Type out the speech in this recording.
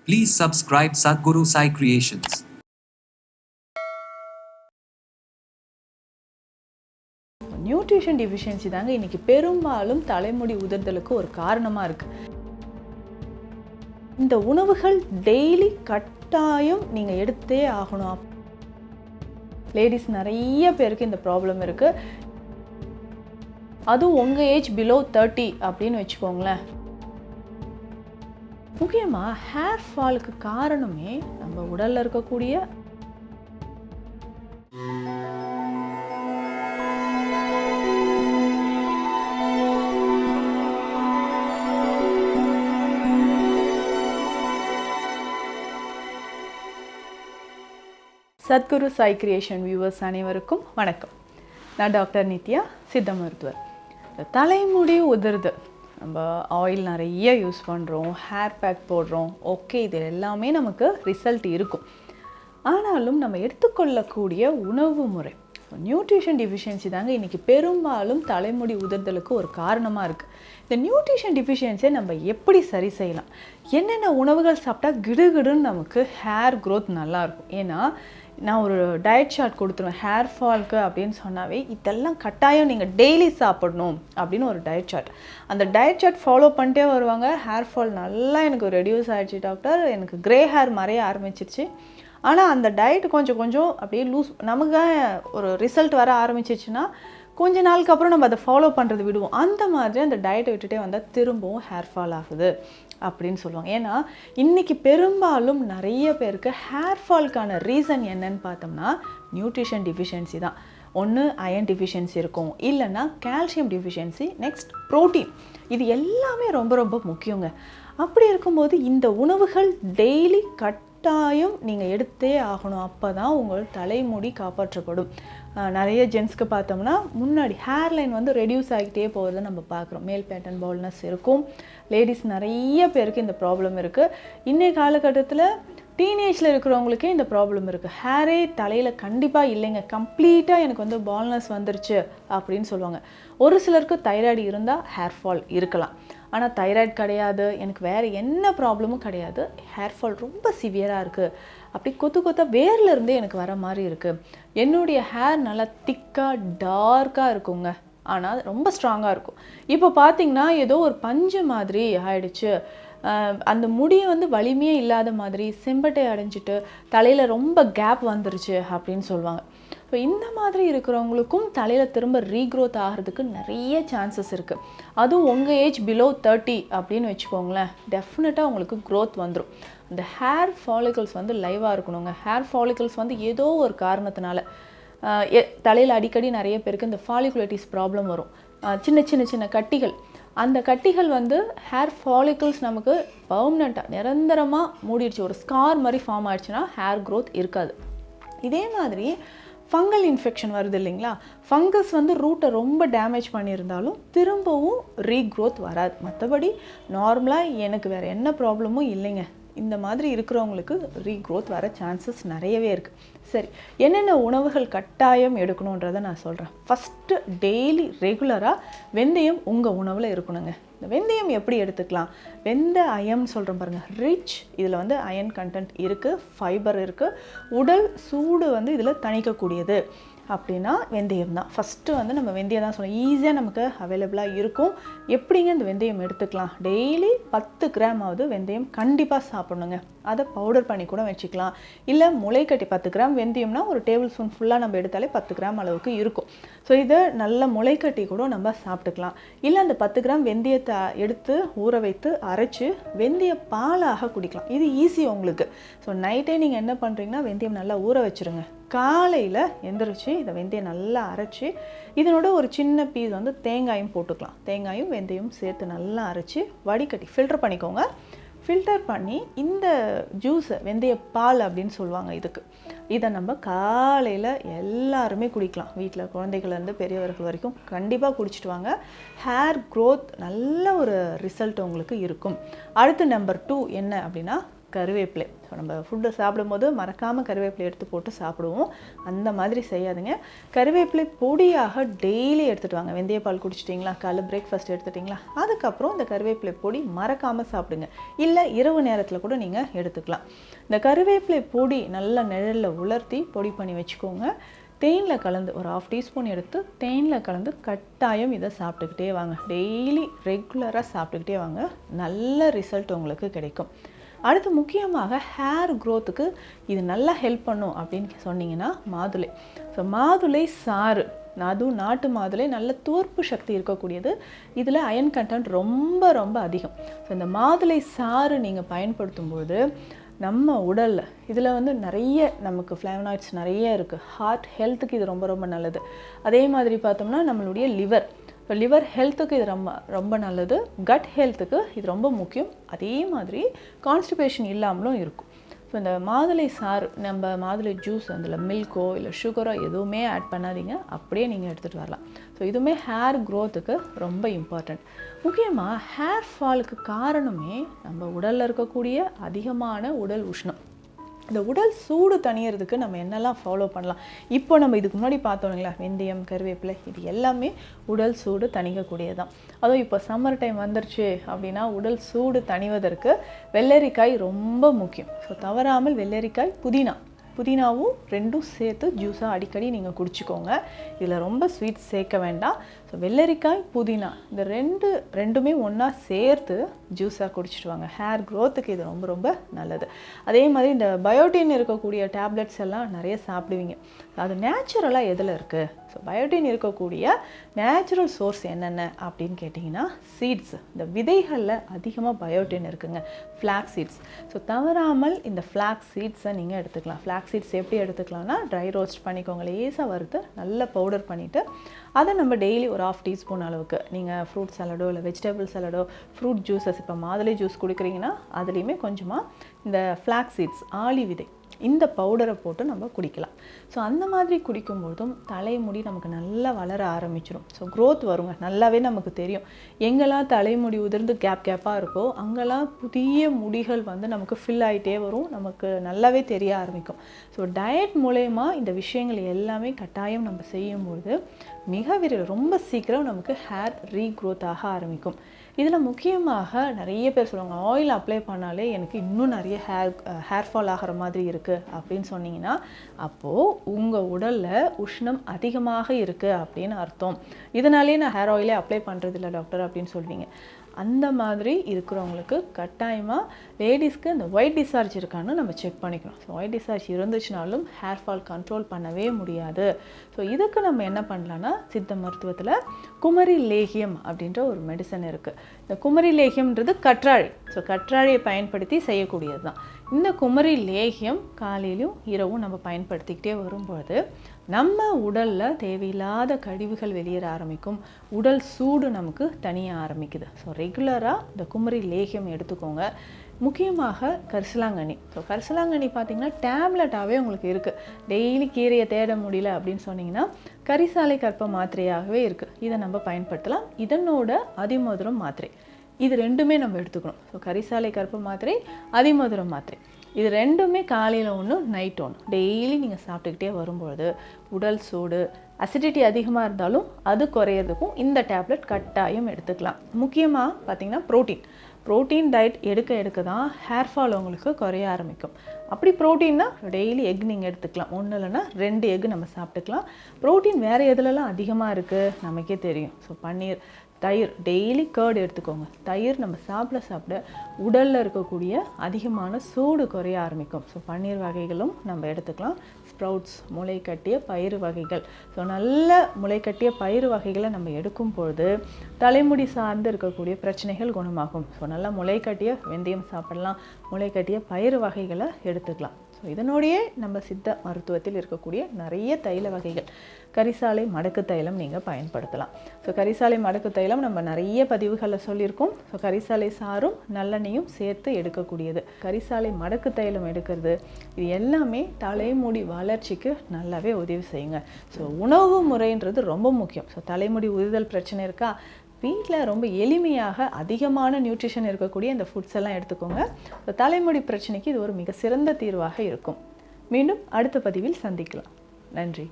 Please subscribe Sadhguru Sai Creations. Nutrition deficiency தாங்க இன்னைக்கு பெரும்பாலும் தலைமுடி உதிர்தலுக்கு ஒரு காரணமாக இருக்குது. இந்த உணவுகள் டெய்லி கட்டாயம் நீங்கள் எடுத்தே ஆகணும். லேடிஸ் நிறைய பேருக்கு இந்த ப்ராப்ளம் இருக்குது. அதுவும் உங்கள் ஏஜ் பிலோ 30 அப்படின்னு வச்சுக்கோங்களேன். முக்கியமாக ஹேர் ஃபாலுக்கு காரணமே நம்ம உடலில் இருக்கக்கூடிய சத்குரு சாய் கிரியேஷன் வியூவர்ஸ் அனைவருக்கும் வணக்கம். நான் டாக்டர் நித்யா, சித்த மருத்துவர். தலைமுடி உதிர்து, நம்ம ஆயில் நிறைய யூஸ் பண்ணுறோம், ஹேர் பேக் போடுறோம், ஓகே, இது எல்லாமே நமக்கு ரிசல்ட் இருக்கும். ஆனாலும் நம்ம எடுத்துக்கொள்ளக்கூடிய உணவு முறை, நியூட்ரிஷன் டிஃபிஷியன்சி தாங்க இன்றைக்கி பெரும்பாலும் தலைமுடி உதிர்தலுக்கு ஒரு காரணமாக இருக்குது. இந்த நியூட்ரிஷன் டிஃபிஷியன்சியை நம்ம எப்படி சரி செய்யலாம்? என்னென்ன உணவுகள் சாப்பிட்டா கிடுகிடுன்னு நமக்கு ஹேர் க்ரோத் நல்லாயிருக்கும்? ஏன்னா நான் ஒரு டயட் சார்ட் கொடுத்துருவேன் ஹேர் ஃபால்க்கு அப்படின்னு சொன்னாவே இதெல்லாம் கட்டாயம் நீங்கள் டெய்லி சாப்பிடணும் அப்படின்னு ஒரு டயட் சார்ட். அந்த டயட் சார்ட் ஃபாலோ பண்ணிட்டே வருவாங்க. ஹேர் ஃபால் நல்லா எனக்கு ரெடியூஸ் ஆகிடுச்சு டாக்டர், எனக்கு க்ரே ஹேர் மறைய ஆரம்பிச்சிருச்சு. ஆனால் அந்த டயட் கொஞ்சம் கொஞ்சம் அப்படியே லூஸ், நமக்கு ஒரு ரிசல்ட் வர ஆரம்பிச்சிச்சுன்னா கொஞ்ச நாளுக்கு அப்புறம் நம்ம அதை ஃபாலோ பண்ணுறது விடுவோம். அந்த மாதிரி அந்த டயட்டை விட்டுட்டே வந்தால் திரும்பவும் ஹேர் ஃபால் ஆகுது அப்படின்னு சொல்லுவாங்க. ஏன்னா இன்றைக்கி பெரும்பாலும் நிறைய பேருக்கு ஹேர் ஃபால்க்கான ரீசன் என்னன்னு பார்த்தோம்னா நியூட்ரிஷன் டிஃபிஷியன்சி தான். ஒன்று அயன் டிஃபிஷியன்சி இருக்கும், இல்லைன்னா கால்சியம் டிஃபிஷியன்சி, நெக்ஸ்ட் ப்ரோட்டீன். இது எல்லாமே ரொம்ப ரொம்ப முக்கியங்க. அப்படி இருக்கும்போது இந்த உணவுகள் டெய்லி கட்டாயம் நீங்கள் எடுத்தே ஆகணும். அப்போ தான் உங்கள் தலைமுடி காப்பாற்றப்படும். நிறைய ஜென்ஸ்க்கு பார்த்தோம்னா முன்னாடி ஹேர்லைன் வந்து ரெடியூஸ் ஆகிட்டே போகிறத நம்ம பார்க்குறோம். மேல் பேட்டர்ன் பால்னஸ் இருக்கும். லேடிஸ் நிறைய பேருக்கு இந்த ப்ராப்ளம் இருக்குது. இன்றைய காலகட்டத்தில் டீனேஜில் இருக்கிறவங்களுக்கே இந்த ப்ராப்ளம் இருக்குது. ஹேரே தலையில் கண்டிப்பாக இல்லைங்க, கம்ப்ளீட்டாக எனக்கு வந்து பால்னஸ் வந்துருச்சு அப்படின்னு சொல்லுவாங்க. ஒரு சிலருக்கு தைராய்டு இருந்தால் ஹேர் ஃபால் இருக்கலாம். ஆனால் தைராய்டு கிடையாது, எனக்கு வேறு என்ன ப்ராப்ளமும் கிடையாது, ஹேர் ஃபால் ரொம்ப சிவியராக இருக்குது, அப்படி கொத்து கொத்தாக வேர்ல இருந்தே எனக்கு வர மாதிரி இருக்குது, என்னுடைய ஹேர் நல்லா திக்காக டார்க்காக இருக்குங்க, ஆனால் ரொம்ப ஸ்ட்ராங்காக இருக்கும், இப்போ பார்த்திங்கன்னா ஏதோ ஒரு பஞ்சு மாதிரி ஆயிடுச்சு, அந்த முடியை வந்து வலிமையே இல்லாத மாதிரி செம்பட்டை அடைஞ்சிட்டு தலையில் ரொம்ப கேப் வந்துருச்சு அப்படின்னு சொல்லுவாங்க. ஸோ இந்த மாதிரி இருக்கிறவங்களுக்கும் தலையில் திரும்ப ரீக்ரோத் ஆகிறதுக்கு நிறைய சான்சஸ் இருக்குது. அதுவும் உங்கள் ஏஜ் பிலோ 30 அப்படின்னு வச்சுக்கோங்களேன், டெஃபினட்டாக உங்களுக்கு க்ரோத் வந்துடும். இந்த ஹேர் ஃபாலிகல்ஸ் வந்து லைவாக இருக்கணுங்க. ஹேர் ஃபாலிகல்ஸ் வந்து ஏதோ ஒரு காரணத்தினால தலையில் அடிக்கடி நிறைய பேருக்கு இந்த ஃபாலிகுலைட்டிஸ் ப்ராப்ளம் வரும். சின்ன சின்ன சின்ன கட்டிகள், அந்த கட்டிகள் வந்து ஹேர் ஃபாலிகல்ஸ் நமக்கு பர்மனெண்ட்டாக நிரந்தரமாக மூடிடுச்சு, ஒரு ஸ்கார் மாதிரி ஃபார்ம் ஆகிடுச்சுன்னா ஹேர் க்ரோத் இருக்காது. இதே மாதிரி ஃபங்கல் இன்ஃபெக்ஷன் வருது இல்லைங்களா, ஃபங்கஸ் வந்து ரூட்டை ரொம்ப டேமேஜ் பண்ணியிருந்தாலும் திரும்பவும் ரீக்ரோத் வராது. மற்றபடி நார்மலாக எனக்கு வேறு என்ன ப்ராப்ளமும் இல்லைங்க, இந்த மாதிரி இருக்கிறவங்களுக்கு ரீக்ரோத் வர சான்சஸ் நிறையவே இருக்குது. சரி, என்னென்ன உணவுகள் கட்டாயம் எடுக்கணுன்றதை நான் சொல்கிறேன். ஃபஸ்ட்டு, டெய்லி ரெகுலராக வெந்தயம் உங்கள் உணவில் இருக்கணுங்க. இந்த வெந்தயம் எப்படி எடுத்துக்கலாம்? வெந்த அயன் சொல்கிறோம் பாருங்கள், ரிச், இதில் வந்து அயன் கண்டென்ட் இருக்குது, ஃபைபர் இருக்குது, உடல் சூடு வந்து இதில் தணிக்கக்கூடியது அப்படின்னா வெந்தயம் தான். ஃபஸ்ட்டு வந்து நம்ம வெந்தயம் தான் சொல்லணும், ஈஸியாக நமக்கு அவைலபிளாக இருக்கும். எப்படிங்க இந்த வெந்தயம் எடுத்துக்கலாம்? டெய்லி 10 கிராமாவது வெந்தயம் கண்டிப்பாக சாப்பிடணுங்க. அதை பவுடர் பண்ணி கூட வச்சுக்கலாம். இல்லை முளைக்கட்டி 10 கிராம் வெந்தயம்னா ஒரு டேபிள் ஸ்பூன் ஃபுல்லாக நம்ம எடுத்தாலே 10 கிராம் அளவுக்கு இருக்கும். ஸோ இதை நல்ல முளைக்கட்டி கூட நம்ம சாப்பிட்டுக்கலாம். இல்லை அந்த 10 கிராம் வெந்தயத்தை எடுத்து ஊற வைத்து அரைச்சி வெந்தய பாலாக குடிக்கலாம். இது ஈஸி உங்களுக்கு. ஸோ நைட்டே நீங்கள் என்ன பண்ணுறீங்கன்னா வெந்தயம் நல்லா ஊற வச்சுருங்க. காலையில் எந்திரிச்சு இதை வெந்தயம் நல்லா அரைச்சி இதனோட ஒரு சின்ன பீஸ் வந்து தேங்காயும் போட்டுக்கலாம். தேங்காயும் வெந்தயம் சேர்த்து நல்லா அரைச்சி வடிகட்டி ஃபில்டர் பண்ணிக்கோங்க. ஃபில்டர் பண்ணி இந்த ஜூஸை, வெந்தய பால் அப்படின்னு சொல்லுவாங்க இதுக்கு, இதை நம்ம காலையில் எல்லாருமே குடிக்கலாம். வீட்டில் குழந்தைகள்லேருந்து பெரியவர்கள் வரைக்கும் கண்டிப்பாக குடிச்சிட்டு வாங்க. ஹேர் க்ரோத் நல்ல ஒரு ரிசல்ட் உங்களுக்கு இருக்கும். அடுத்து நம்பர் 2 என்ன அப்படின்னா கருவேப்பிலை. ஸோ நம்ம ஃபுட்டு சாப்பிடும்போது மறக்காமல் கருவேப்பிலை எடுத்து போட்டு சாப்பிடுவோம். அந்த மாதிரி செய்யாதுங்க. கருவேப்பிலை பொடியாக டெய்லி எடுத்துகிட்டு வாங்க. வெந்தயப்பால் குடிச்சிட்டிங்களா, காலைல பிரேக்ஃபாஸ்ட் எடுத்துட்டிங்களா, அதுக்கப்புறம் இந்த கருவேப்பிலை பொடி மறக்காமல் சாப்பிடுங்க. இல்லை இரவு நேரத்தில் கூட நீங்கள் எடுத்துக்கலாம். இந்த கருவேப்பிலை பொடி நல்லா நிழலில் உலர்த்தி பொடி பண்ணி வச்சுக்கோங்க. தேனில் கலந்து ஒரு 1/2 டீஸ்பூன் எடுத்து தேனில் கலந்து கட்டாயம் இதை சாப்பிட்டுக்கிட்டே வாங்க. டெய்லி ரெகுலராக சாப்பிட்டுக்கிட்டே வாங்க. நல்ல ரிசல்ட் உங்களுக்கு கிடைக்கும். அடுத்து முக்கியமாக ஹேர் க்ரோத்துக்கு இது நல்லா ஹெல்ப் பண்ணும் அப்படின்னு சொன்னீங்கன்னா மாதுளை. ஸோ மாதுளை சாறு, அதுவும் நாட்டு மாதுளை நல்ல தூர்ப்பு சக்தி இருக்கக்கூடியது. இதில் அயன் கண்டென்ட் ரொம்ப ரொம்ப அதிகம். ஸோ இந்த மாதுளை சாறு நீங்கள் பயன்படுத்தும்போது நம்ம உடலில் இதில் நிறைய நமக்கு ஃப்ளேவனாய்ட்ஸ் நிறைய இருக்குது. ஹார்ட் ஹெல்த்துக்கு இது ரொம்ப ரொம்ப நல்லது. அதே மாதிரி பார்த்தோம்னா நம்மளுடைய லிவர், இப்போ லிவர் ஹெல்த்துக்கு இது ரொம்ப ரொம்ப நல்லது. கட் ஹெல்த்துக்கு இது ரொம்ப முக்கியம். அதே மாதிரி கான்ஸ்டிபேஷன் இல்லாமலும் இருக்கும். ஸோ இந்த மாதுளை சாறு, நம்ம மாதுளை ஜூஸ், அதில் மில்க்கோ இல்லை சுகரோ எதுவுமே ஆட் பண்ணாதீங்க, அப்படியே நீங்கள் எடுத்துகிட்டு வரலாம். ஸோ இதுவுமே ஹேர் க்ரோத்துக்கு ரொம்ப இம்பார்ட்டண்ட். முக்கியமாக ஹேர் ஃபாலுக்கு காரணமே நம்ம உடலில் இருக்கக்கூடிய அதிகமான உடல் உஷ்ணம். இந்த உடல் சூடு தணியறதுக்கு நம்ம என்னெல்லாம் ஃபாலோ பண்ணலாம்? இப்போ நம்ம இதுக்கு முன்னாடி பார்த்தோம் இல்லைங்களா, வெந்தயம், கருவேப்பிலை, இது எல்லாமே உடல் சூடு தணிக்கக்கூடியது தான். அதுவும் இப்போ சம்மர் டைம் வந்துருச்சு அப்படின்னா உடல் சூடு தணிவதற்கு வெள்ளரிக்காய் ரொம்ப முக்கியம். ஸோ தவறாமல் வெள்ளரிக்காய், புதினாவும் ரெண்டும் சேர்த்து ஜூஸாக அடிக்கடி நீங்கள் குடிச்சிக்கோங்க. இதில் ரொம்ப ஸ்வீட் சேர்க்க வேண்டாம். ஸோ வெள்ளரிக்காய், புதினா இந்த ரெண்டுமே ஒன்றா சேர்த்து ஜூஸாக குடிச்சிட்டு வாங்க. ஹேர் க்ரோத்துக்கு இது ரொம்ப ரொம்ப நல்லது. அதே மாதிரி இந்த பயோட்டின் இருக்கக்கூடிய டேப்லெட்ஸ் எல்லாம் நிறைய சாப்பிடுவீங்க. அது நேச்சுரலாக எதில் இருக்குது? ஸோ பயோட்டின் இருக்கக்கூடிய நேச்சுரல் சோர்ஸ் என்னென்ன அப்படின்னு கேட்டிங்கன்னா சீட்ஸ். இந்த விதைகளில் அதிகமாக பயோட்டின் இருக்குங்க. Flax seeds. ஸோ தவறாமல் இந்த ஃப்ளாக்ஸ் சீட்ஸை நீங்கள் எடுத்துக்கலாம். ஃப்ளாக்ஸ் சீட்ஸ் எப்படி எடுத்துக்கலாம்னா ட்ரை ரோஸ்ட் பண்ணிக்கோங்க. லேசாக வறுத்து நல்லா பவுடர் பண்ணிவிட்டு அதை நம்ம டெய்லி ஒரு 1/2 டீஸ்பூன் அளவுக்கு நீங்கள் ஃப்ரூட் சாலடோ இல்லை வெஜிடபிள் சாலடோ, ஃப்ரூட் ஜூஸஸ், இப்போ மாதுளை ஜூஸ் குடிக்கிறீங்கன்னா அதுலேயுமே கொஞ்சமாக இந்த ஃப்ளாக்ஸ் சீட்ஸ், ஆளி விதை, இந்த பவுடரை போட்டு நம்ம குடிக்கலாம். ஸோ அந்த மாதிரி குடிக்கும்போதும் தலைமுடி நமக்கு நல்லா வளர ஆரம்பிச்சிடும். ஸோ க்ரோத் வருங்க. நல்லாவே நமக்கு தெரியும். எங்கெல்லாம் தலைமுடி உதிர்ந்து கேப்பாக இருக்கோ அங்கெல்லாம் புதிய முடிகள் நமக்கு ஃபில் ஆகிட்டே வரும். நமக்கு நல்லாவே தெரிய ஆரம்பிக்கும். ஸோ டயட் மூலயமா இந்த விஷயங்கள் எல்லாமே கட்டாயம் நம்ம செய்யும்போது மிக விரைவில் ரொம்ப சீக்கிரம் நமக்கு ஹேர் ரீக்ரோத் ஆக ஆரம்பிக்கும். இதில் முக்கியமாக நிறைய பேர் சொல்லுவாங்க, ஆயில் அப்ளை பண்ணாலே எனக்கு இன்னும் நிறைய ஹேர் ஃபால் ஆகிற மாதிரி இருக்குது அப்படின்னு சொன்னீங்கன்னா அப்போது உங்கள் உடலில் உஷ்ணம் அதிகமாக இருக்குது அப்படின்னு அர்த்தம். இதனாலே நான் ஹேர் ஆயிலே அப்ளை பண்ணுறதில்ல டாக்டர் அப்படின்னு சொல்வீங்க. அந்த மாதிரி இருக்கிறவங்களுக்கு கட்டாயமாக லேடிஸ்க்கு அந்த ஒயிட் டிஸ்சார்ஜ் இருக்கான்னு நம்ம செக் பண்ணிக்கணும். ஸோ ஒயிட் டிஸ்சார்ஜ் இருந்துச்சுனாலும் ஹேர் ஃபால் கண்ட்ரோல் பண்ணவே முடியாது. ஸோ இதுக்கு நம்ம என்ன பண்ணலான்னா, சித்த மருத்துவத்தில் குமரி லேகியம் அப்படின்ற ஒரு மெடிசன் இருக்குது. இந்த குமரி லேகியம்ன்றது கற்றாழை. ஸோ கற்றாழையை பயன்படுத்தி செய்யக்கூடியது தான். இந்த குமரி லேகியம் காலையிலும் இரவும் நம்ம பயன்படுத்திக்கிட்டே வரும்பொழுது நம்ம உடலில் தேவையில்லாத கழிவுகள் வெளியேற ஆரம்பிக்கும். உடல் சூடு நமக்கு தனிய ஆரம்பிக்குது. ஸோ ரெகுலராக இந்த குமரி லேகியம் எடுத்துக்கோங்க. முக்கியமாக கரிசலாங்கண்ணி. ஸோ கரிசலாங்கண்ணி பார்த்திங்கன்னா டேப்லெட்டாகவே உங்களுக்கு இருக்குது. டெய்லி கீரையை தேட முடியல அப்படின்னு சொன்னிங்கன்னா கரிசாலை கற்ப மாத்திரையாகவே இருக்குது. இதை நம்ம பயன்படுத்தலாம். இதனோட அதிமதுரம் மாத்திரை, இது ரெண்டுமே நம்ம எடுத்துக்கணும். ஸோ கரிசாலை கற்ப மாத்திரை, அதிமதுரம் மாத்திரை, இது ரெண்டுமே காலையில் ஒன்று, நைட் ஒன்று, டெய்லி நீங்கள் சாப்பிட்டுக்கிட்டே வரும்பொழுது உடல் சூடு, அசிடிட்டி அதிகமாக இருந்தாலும் அது குறையிறதுக்கும் இந்த டேப்லெட் கட்டாயம் எடுத்துக்கலாம். முக்கியமாக பார்த்திங்கன்னா ப்ரோட்டீன் டயட் எடுக்க தான் ஹேர் ஃபால் உங்களுக்கு குறைய ஆரம்பிக்கும். அப்படி ப்ரோட்டீன்னா டெய்லி எக் நீங்கள் எடுத்துக்கலாம். ஒன்று இல்லைன்னா 2 எக் நம்ம சாப்பிட்டுக்கலாம். ப்ரோட்டீன் வேறு எதுலலாம் அதிகமாக இருக்குது நமக்கே தெரியும். ஸோ பன்னீர், தயிர், டெய்லி கர்டு எடுத்துக்கோங்க. தயிர் நம்ம சாப்பிட உடலில் இருக்கக்கூடிய அதிகமான சூடு குறைய ஆரம்பிக்கும். ஸோ பன்னீர் வகைகளும் நம்ம எடுத்துக்கலாம். ஸ்ப்ரவுட்ஸ், முளை கட்டிய பயிறு வகைகள். ஸோ நல்ல முளை கட்டிய பயிறு வகைகளை நம்ம எடுக்கும் பொழுது தலைமுடி சார்ந்து இருக்கக்கூடிய பிரச்சனைகள் குணமாகும். ஸோ நல்லா முளை கட்டிய வெந்தயம் சாப்பிடலாம், முளை கட்டிய பயிறு வகைகளை எடுத்துக்கலாம். ஸோ இதனோடையே நம்ம சித்த மருத்துவத்தில் இருக்கக்கூடிய நிறைய தைல வகைகள், கரிசாலை மடக்கு தைலம் நீங்கள் பயன்படுத்தலாம். ஸோ கரிசாலை மடக்கு தைலம் நம்ம நிறைய பதிவுகளில் சொல்லியிருக்கோம். ஸோ கரிசாலை சாரும் நல்லெண்ணையும் சேர்த்து எடுக்கக்கூடியது. கரிசாலை மடக்கு தைலம் எடுக்கிறது, இது எல்லாமே தலைமுடி வளர்ச்சிக்கு நல்லாவே உதவி செய்யுங்க. ஸோ உணவு முறைன்றது ரொம்ப முக்கியம். ஸோ தலைமுடி உதிர்தல் பிரச்சனை இருக்கா, வீட்டில் ரொம்ப எளிமையாக அதிகமான நியூட்ரிஷன் இருக்கக்கூடிய இந்த ஃபுட்ஸ் எல்லாம் எடுத்துக்கோங்க. தலைமுடி பிரச்சனைக்கு இது ஒரு மிக சிறந்த தீர்வாக இருக்கும். மீண்டும் அடுத்த பதிவில் சந்திக்கலாம். நன்றி.